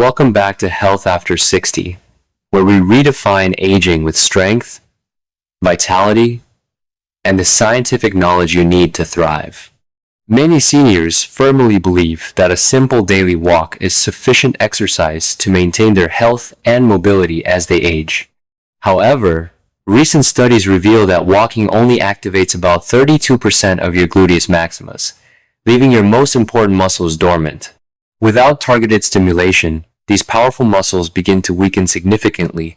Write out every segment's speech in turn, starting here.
Welcome back to Health After 60, where we redefine aging with strength, vitality, and the scientific knowledge you need to thrive. Many seniors firmly believe that a simple daily walk is sufficient exercise to maintain their health and mobility as they age. However, recent studies reveal that walking only activates about 32% of your gluteus maximus, leaving your most important muscles dormant. Without targeted stimulation, these powerful muscles begin to weaken significantly,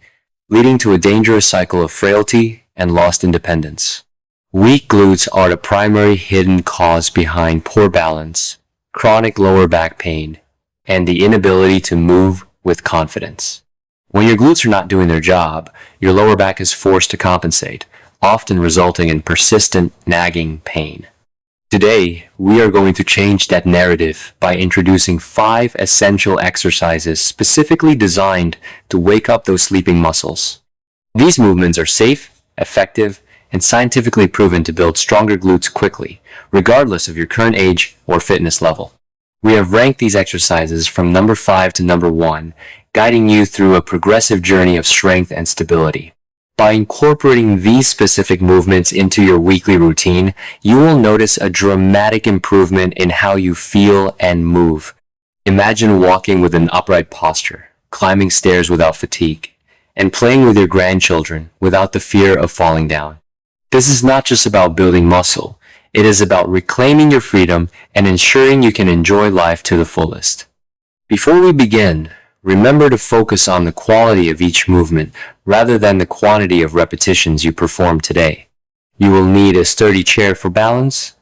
leading to a dangerous cycle of frailty and lost independence. Weak glutes are the primary hidden cause behind poor balance, chronic lower back pain, and the inability to move with confidence. When your glutes are not doing their job, your lower back is forced to compensate, often resulting in persistent, nagging pain. Today, we are going to change that narrative by introducing 5 essential exercises specifically designed to wake up those sleeping muscles. These movements are safe, effective, and scientifically proven to build stronger glutes quickly, regardless of your current age or fitness level. We have ranked these exercises from number 5 to number 1, guiding you through a progressive journey of strength and stability. By incorporating these specific movements into your weekly routine, you will notice a dramatic improvement in how you feel and move. Imagine walking with an upright posture, climbing stairs without fatigue, and playing with your grandchildren without the fear of falling down. This is not just about building muscle. It is about reclaiming your freedom and ensuring you can enjoy life to the fullest. Before we begin, remember to focus on the quality of each movement rather than the quantity of repetitions you perform today. You will need a sturdy chair for balance,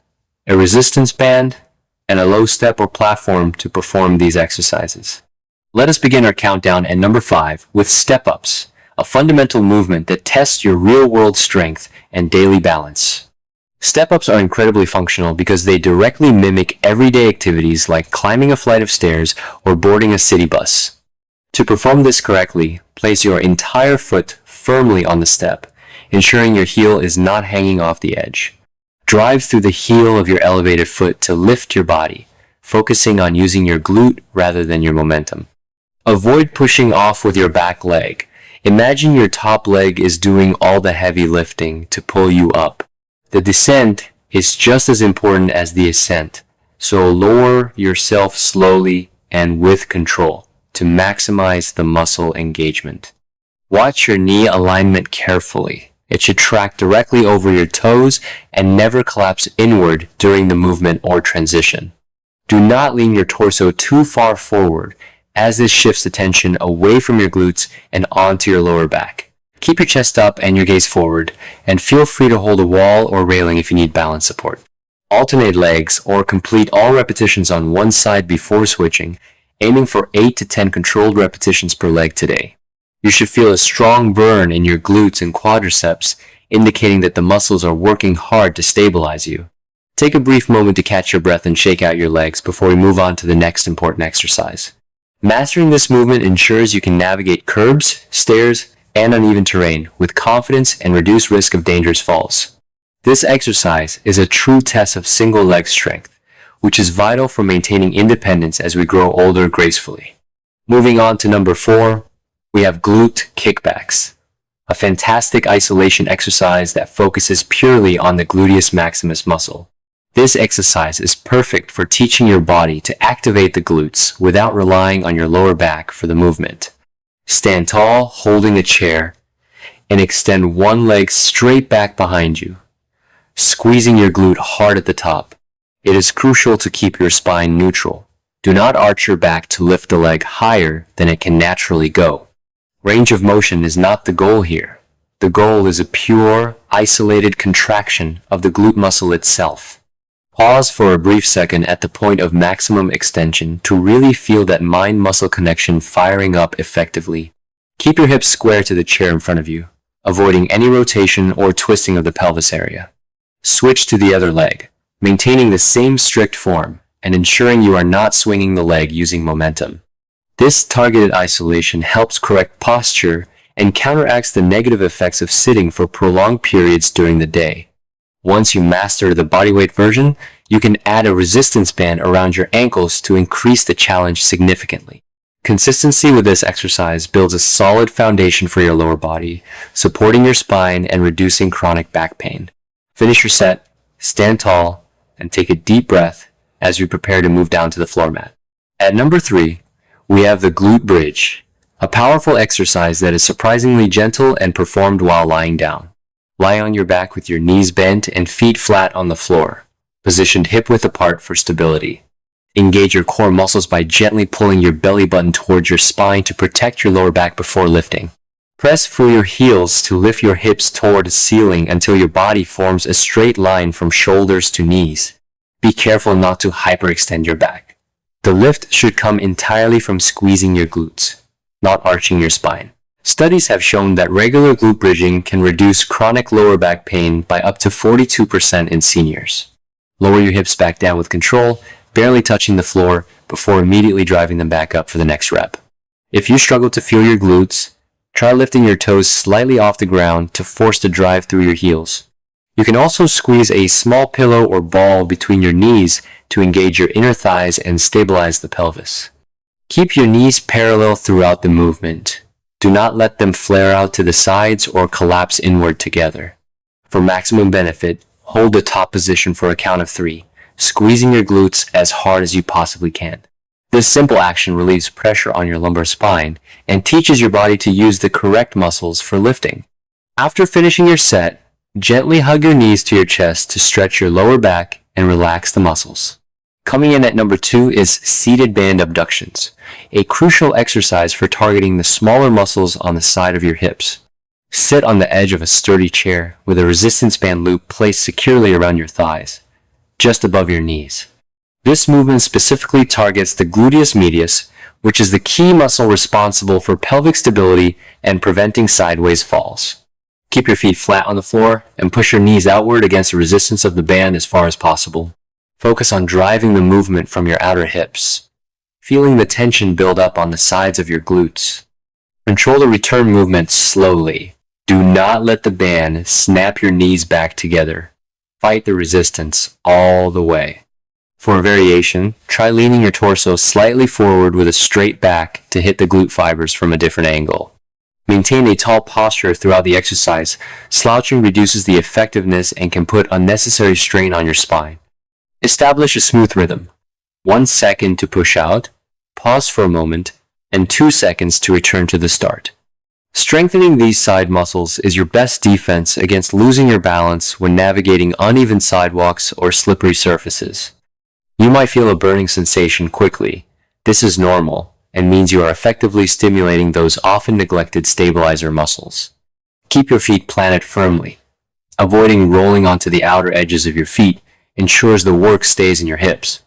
a resistance band, and a low step or platform to perform these exercises. Let us begin our countdown at number 5 with step-ups, a fundamental movement that tests your real-world strength and daily balance. Step-ups are incredibly functional because they directly mimic everyday activities like climbing a flight of stairs or boarding a city bus. To perform this correctly, place your entire foot firmly on the step, ensuring your heel is not hanging off the edge. Drive through the heel of your elevated foot to lift your body, focusing on using your glute rather than your momentum. Avoid pushing off with your back leg. Imagine your top leg is doing all the heavy lifting to pull you up. The descent is just as important as the ascent, so lower yourself slowly and with control to maximize the muscle engagement. Watch your knee alignment carefully. It should track directly over your toes and never collapse inward during the movement or transition. Do not lean your torso too far forward, as this shifts attention away from your glutes and onto your lower back. Keep your chest up and your gaze forward, and feel free to hold a wall or railing if you need balance support. Alternate legs or complete all repetitions on one side before switching, aiming for 8 to 10 controlled repetitions per leg today. You should feel a strong burn in your glutes and quadriceps, indicating that the muscles are working hard to stabilize you. Take a brief moment to catch your breath and shake out your legs before we move on to the next important exercise. Mastering this movement ensures you can navigate curbs, stairs, and uneven terrain with confidence and reduce risk of dangerous falls. This exercise is a true test of single leg strength, which is vital for maintaining independence as we grow older gracefully. Moving on to number 4, we have glute kickbacks, a fantastic isolation exercise that focuses purely on the gluteus maximus muscle. This exercise is perfect for teaching your body to activate the glutes without relying on your lower back for the movement. Stand tall, holding a chair, and extend one leg straight back behind you, squeezing your glute hard at the top. It is crucial to keep your spine neutral. Do not arch your back to lift the leg higher than it can naturally go. Range of motion is not the goal here. The goal is a pure, isolated contraction of the glute muscle itself. Pause for a brief second at the point of maximum extension to really feel that mind-muscle connection firing up effectively. Keep your hips square to the chair in front of you, avoiding any rotation or twisting of the pelvis area. Switch to the other leg, maintaining the same strict form and ensuring you are not swinging the leg using momentum. This targeted isolation helps correct posture and counteracts the negative effects of sitting for prolonged periods during the day. Once you master the bodyweight version, you can add a resistance band around your ankles to increase the challenge significantly. Consistency with this exercise builds a solid foundation for your lower body, supporting your spine and reducing chronic back pain. Finish your set, stand tall, and take a deep breath as you prepare to move down to the floor mat. At number 3, we have the glute bridge, a powerful exercise that is surprisingly gentle and performed while lying down. Lie on your back with your knees bent and feet flat on the floor, positioned hip-width apart for stability. Engage your core muscles by gently pulling your belly button towards your spine to protect your lower back before lifting. Press through your heels to lift your hips toward the ceiling until your body forms a straight line from shoulders to knees. Be careful not to hyperextend your back. The lift should come entirely from squeezing your glutes, not arching your spine. Studies have shown that regular glute bridging can reduce chronic lower back pain by up to 42% in seniors. Lower your hips back down with control, barely touching the floor before immediately driving them back up for the next rep. If you struggle to feel your glutes, try lifting your toes slightly off the ground to force the drive through your heels. You can also squeeze a small pillow or ball between your knees to engage your inner thighs and stabilize the pelvis. Keep your knees parallel throughout the movement. Do not let them flare out to the sides or collapse inward together. For maximum benefit, hold the top position for a count of 3. Squeezing your glutes as hard as you possibly can. This simple action relieves pressure on your lumbar spine and teaches your body to use the correct muscles for lifting. After finishing your set, gently hug your knees to your chest to stretch your lower back and relax the muscles. Coming in at number 2 is seated band abductions, a crucial exercise for targeting the smaller muscles on the side of your hips. Sit on the edge of a sturdy chair with a resistance band loop placed securely around your thighs, just above your knees. This movement specifically targets the gluteus medius, which is the key muscle responsible for pelvic stability and preventing sideways falls. Keep your feet flat on the floor and push your knees outward against the resistance of the band as far as possible. Focus on driving the movement from your outer hips, feeling the tension build up on the sides of your glutes. Control the return movement slowly. Do not let the band snap your knees back together. Fight the resistance all the way. For a variation, try leaning your torso slightly forward with a straight back to hit the glute fibers from a different angle. Maintain a tall posture throughout the exercise. Slouching reduces the effectiveness and can put unnecessary strain on your spine. Establish a smooth rhythm. 1 second to push out, pause for a moment, and 2 seconds to return to the start. Strengthening these side muscles is your best defense against losing your balance when navigating uneven sidewalks or slippery surfaces. You might feel a burning sensation quickly. This is normal and means you are effectively stimulating those often neglected stabilizer muscles. Keep your feet planted firmly. Avoiding rolling onto the outer edges of your feet ensures the work stays in your hips.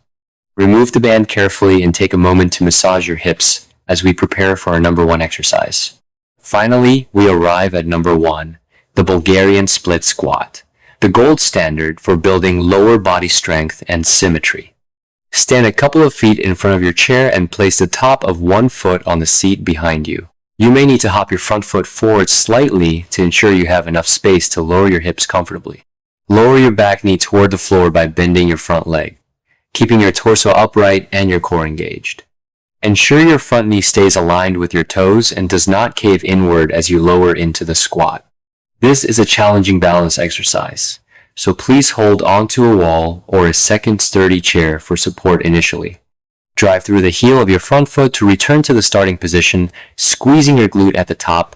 Remove the band carefully and take a moment to massage your hips as we prepare for our number 1 exercise. Finally, we arrive at number 1, the Bulgarian split squat, the gold standard for building lower body strength and symmetry. Stand a couple of feet in front of your chair and place the top of one foot on the seat behind you. You may need to hop your front foot forward slightly to ensure you have enough space to lower your hips comfortably. Lower your back knee toward the floor by bending your front leg, keeping your torso upright and your core engaged. Ensure your front knee stays aligned with your toes and does not cave inward as you lower into the squat. This is a challenging balance exercise, so please hold onto a wall or a second sturdy chair for support initially. Drive through the heel of your front foot to return to the starting position, squeezing your glute at the top.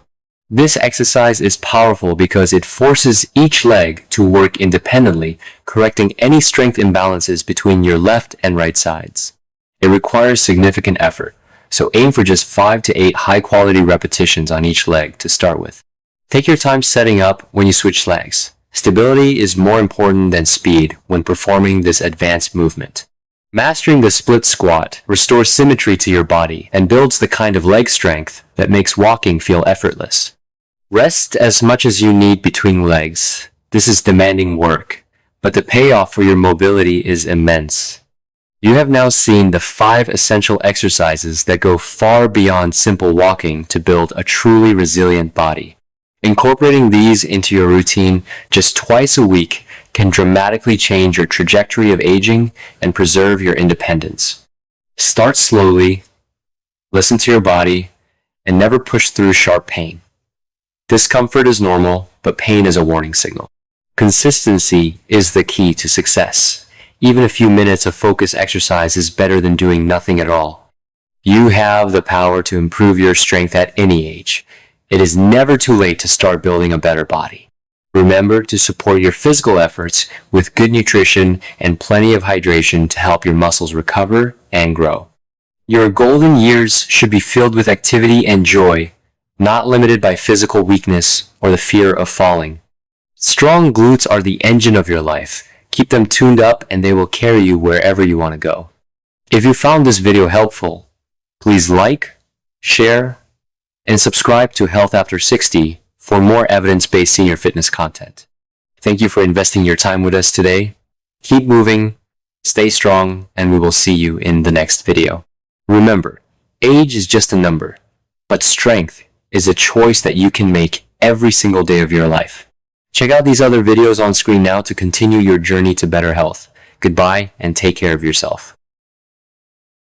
This exercise is powerful because it forces each leg to work independently, correcting any strength imbalances between your left and right sides. It requires significant effort, so aim for just 5 to 8 high-quality repetitions on each leg to start with. Take your time setting up when you switch legs. Stability is more important than speed when performing this advanced movement. Mastering the split squat restores symmetry to your body and builds the kind of leg strength that makes walking feel effortless. Rest as much as you need between legs. This is demanding work, but the payoff for your mobility is immense. You have now seen the 5 essential exercises that go far beyond simple walking to build a truly resilient body. Incorporating these into your routine just twice a week can dramatically change your trajectory of aging and preserve your independence. Start slowly, Listen to your body and never push through sharp pain. Discomfort is normal, but pain is a warning signal. Consistency is the key to success. Even a few minutes of focused exercise is better than doing nothing at all. You have the power to improve your strength at any age. It is never too late to start building a better body. Remember to support your physical efforts with good nutrition and plenty of hydration to help your muscles recover and grow. Your golden years should be filled with activity and joy, not limited by physical weakness or the fear of falling. Strong glutes are the engine of your life. Keep them tuned up and they will carry you wherever you want to go. If you found this video helpful, please like, share, and subscribe to Health After 60 for more evidence-based senior fitness content. Thank you for investing your time with us today. Keep moving, stay strong, and we will see you in the next video. Remember, age is just a number, but strength is a choice that you can make every single day of your life. Check out these other videos on screen now to continue your journey to better health. Goodbye and take care of yourself.